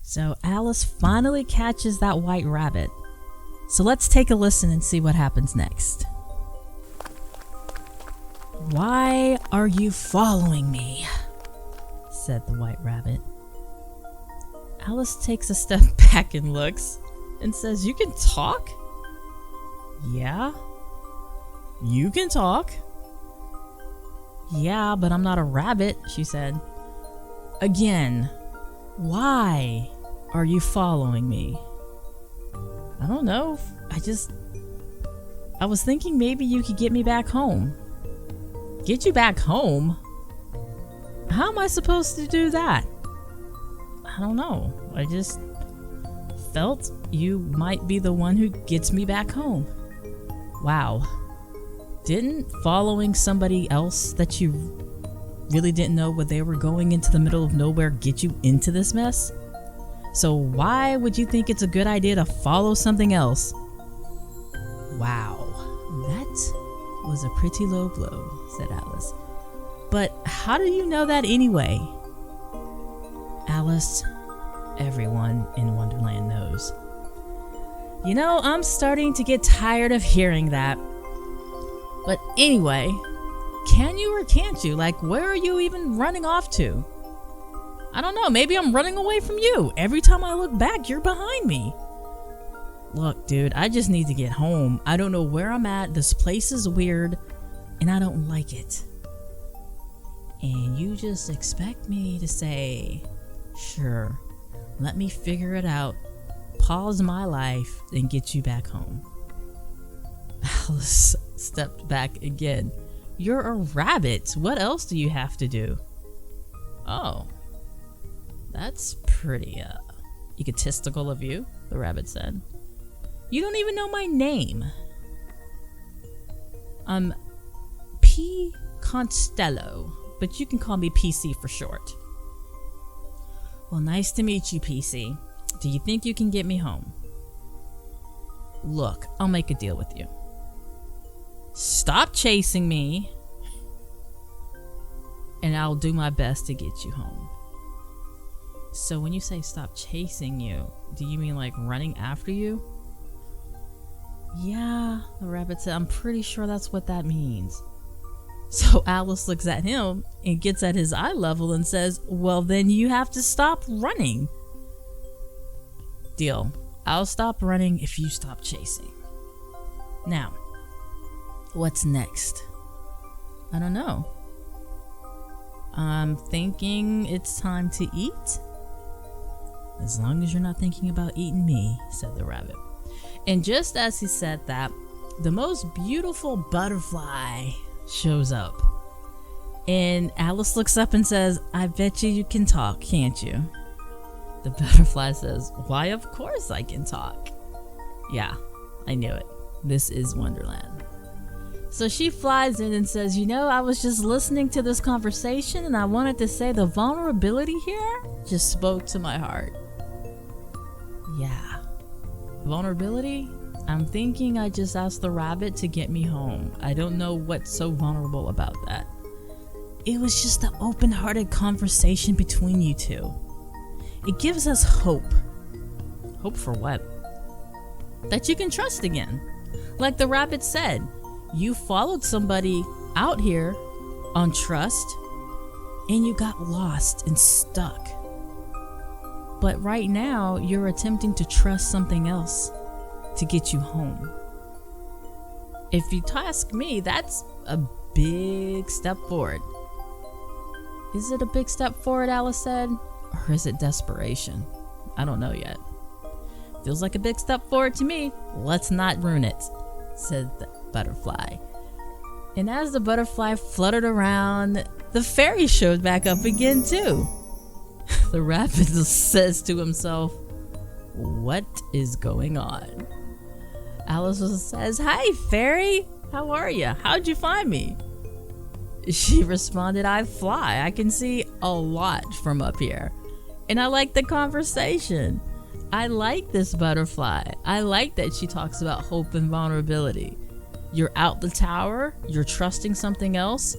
So Alice finally catches that white rabbit. So let's take a listen and see what happens next. "Why are you following me?" said the white rabbit. Alice takes a step back and looks and says, "You can talk?" "Yeah." "You can talk?" "Yeah, but I'm not a rabbit," she said. "Again, why are you following me?" "I don't know. I was thinking maybe you could get me back home." "Get you back home? How am I supposed to do that?" "I don't know. I just felt you might be the one who gets me back home." Wow. Didn't following somebody else that you really didn't know where they were going into the middle of nowhere get you into this mess? So why would you think it's a good idea to follow something else? Wow, that was a pretty low blow, said Alice. "But how do you know that anyway?" "Alice, everyone in Wonderland knows." "You know, I'm starting to get tired of hearing that. But anyway, can you or can't you? Like, where are you even running off to?" "I don't know, maybe I'm running away from you. Every time I look back, you're behind me." "Look, dude, I just need to get home. I don't know where I'm at. This place is weird, and I don't like it." "And you just expect me to say, 'Sure, let me figure it out, pause my life, and get you back home?'" Alice stepped back again. "You're a rabbit. What else do you have to do?" "Oh, that's pretty egotistical of you," the rabbit said. "You don't even know my name." "I'm P. Constello, but you can call me PC for short." "Well, nice to meet you, PC. Do you think you can get me home?" "Look, I'll make a deal with you. Stop chasing me, and I'll do my best to get you home." "So when you say stop chasing you, do you mean like running after you?" "Yeah," the rabbit said, "I'm pretty sure that's what that means." So Alice looks at him and gets at his eye level and says, "Well, then you have to stop running." "Deal. I'll stop running if you stop chasing." "Now, what's next?" "I don't know. I'm thinking it's time to eat." "As long as you're not thinking about eating me," said the rabbit. And just as he said that, the most beautiful butterfly shows up. And Alice looks up and says, "I bet you can talk, can't you?" The butterfly says, "Why, of course I can talk." Yeah, I knew it. This is Wonderland. So she flies in and says, "You know, I was just listening to this conversation and I wanted to say the vulnerability here just spoke to my heart." Yeah. Vulnerability? I'm thinking I just asked the rabbit to get me home. I don't know what's so vulnerable about that. It was just an open-hearted conversation between you two. It gives us hope. Hope for what? That you can trust again. Like the rabbit said, you followed somebody out here on trust and you got lost and stuck. But right now, you're attempting to trust something else to get you home. If you ask me, that's a big step forward. Is it a big step forward, Alice said? Or is it desperation? I don't know yet. Feels like a big step forward to me. Let's not ruin it, said the butterfly. And as the butterfly fluttered around, the fairy showed back up again too. The rabbit says to himself, "What is going on?" Alice says, "Hi, fairy. How are you? How'd you find me?" She responded, "I fly. I can see a lot from up here. And I like the conversation. I like this butterfly. I like that she talks about hope and vulnerability. You're out the tower. You're trusting something else.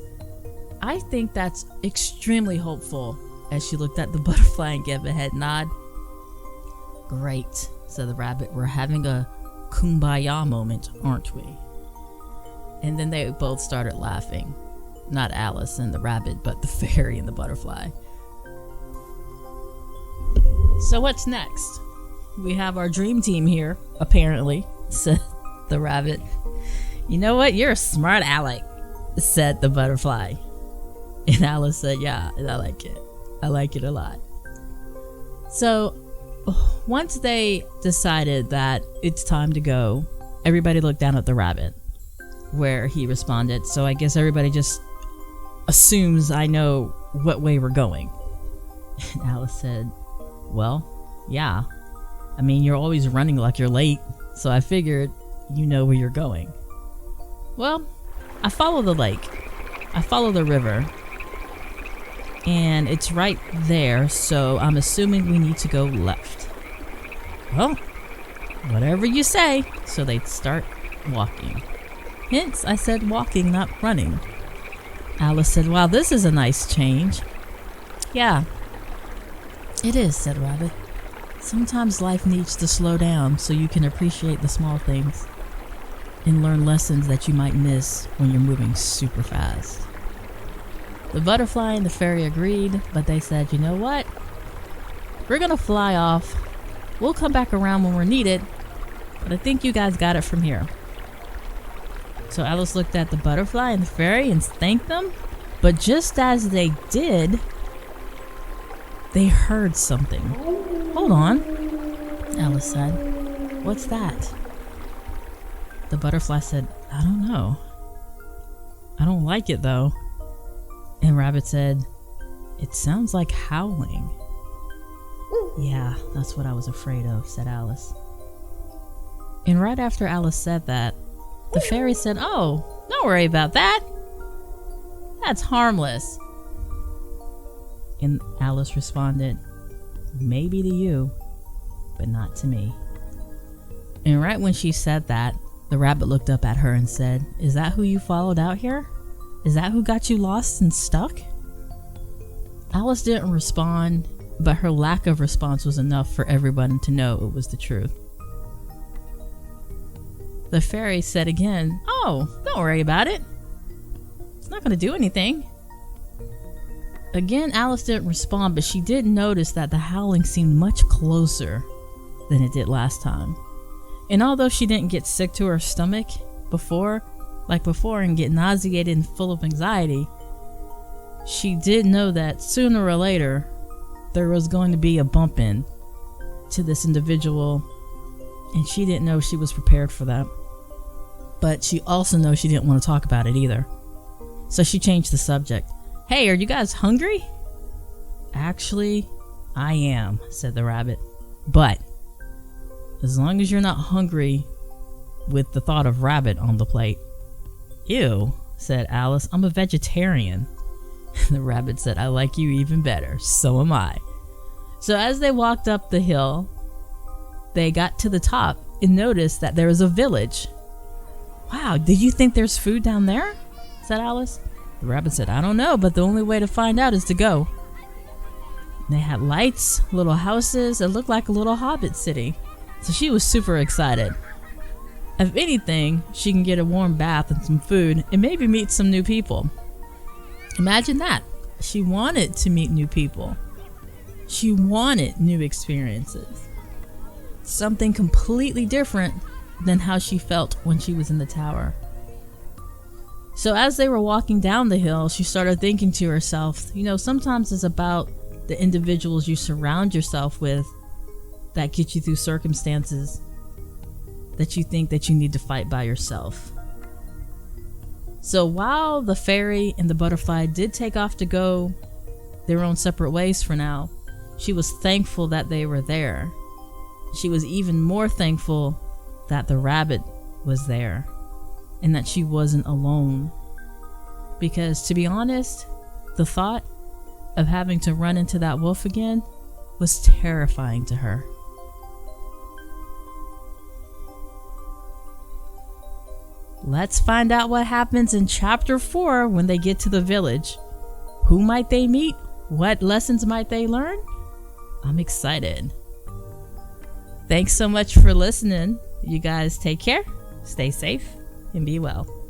I think that's extremely hopeful." As she looked at the butterfly and gave a head nod. Great, said the rabbit. We're having a kumbaya moment, aren't we? And then they both started laughing. Not Alice and the rabbit, but the fairy and the butterfly. So what's next? We have our dream team here, apparently, said the rabbit. You know what? You're a smart aleck, said the butterfly. And Alice said, yeah, I like it. I like it a lot. So once they decided that it's time to go, everybody looked down at the rabbit, where he responded, so I guess everybody just assumes I know what way we're going. And Alice said, well, yeah. I mean, you're always running like you're late, so I figured you know where you're going. Well, I follow the lake. I follow the river. And it's right there, so I'm assuming we need to go left. Well, whatever you say. So they start walking. Hence, I said walking, not running. Alice said, wow, this is a nice change. Yeah, it is, said Rabbit. Sometimes life needs to slow down so you can appreciate the small things and learn lessons that you might miss when you're moving super fast. The butterfly and the fairy agreed, but they said, you know what? We're gonna fly off. We'll come back around when we're needed, but I think you guys got it from here. So Alice looked at the butterfly and the fairy and thanked them, but just as they did, they heard something. Hold on, Alice said. What's that? The butterfly said, I don't know. I don't like it though. And Rabbit said, it sounds like howling. Yeah, that's what I was afraid of, said Alice. And right after Alice said that, the fairy said, oh, don't worry about that. That's harmless. And Alice responded, maybe to you, but not to me. And right when she said that, the rabbit looked up at her and said, is that who you followed out here? Is that who got you lost and stuck? Alice didn't respond, but her lack of response was enough for everyone to know it was the truth. The fairy said again, oh, don't worry about it. It's not going to do anything. Again, Alice didn't respond, but she did notice that the howling seemed much closer than it did last time. And although she didn't get sick to her stomach before and get nauseated and full of anxiety, she did know that sooner or later there was going to be a bump in to this individual, and she didn't know she was prepared for that. But she also knows she didn't want to talk about it either. So she changed the subject. Hey, are you guys hungry? Actually, I am, said the rabbit. But as long as you're not hungry with the thought of rabbit on the plate. Ew, said Alice. I'm a vegetarian. The rabbit said, I like you even better. So am I. So as they walked up the hill, they got to the top and noticed that there was a village. Wow, did you think there's food down there? Said Alice. The rabbit said, I don't know, but the only way to find out is to go. They had lights, little houses. It looked like a little hobbit city. So she was super excited. If anything, she can get a warm bath and some food and maybe meet some new people. Imagine that. She wanted to meet new people. She wanted new experiences. Something completely different than how she felt when she was in the tower. So as they were walking down the hill, she started thinking to herself, you know, sometimes it's about the individuals you surround yourself with that get you through circumstances that you think that you need to fight by yourself. So while the fairy and the butterfly did take off to go their own separate ways for now, she was thankful that they were there. She was even more thankful that the rabbit was there and that she wasn't alone. Because to be honest, the thought of having to run into that wolf again was terrifying to her. Let's find out what happens in chapter 4 when they get to the village. Who might they meet? What lessons might they learn? I'm excited. Thanks so much for listening. You guys take care, stay safe, and be well.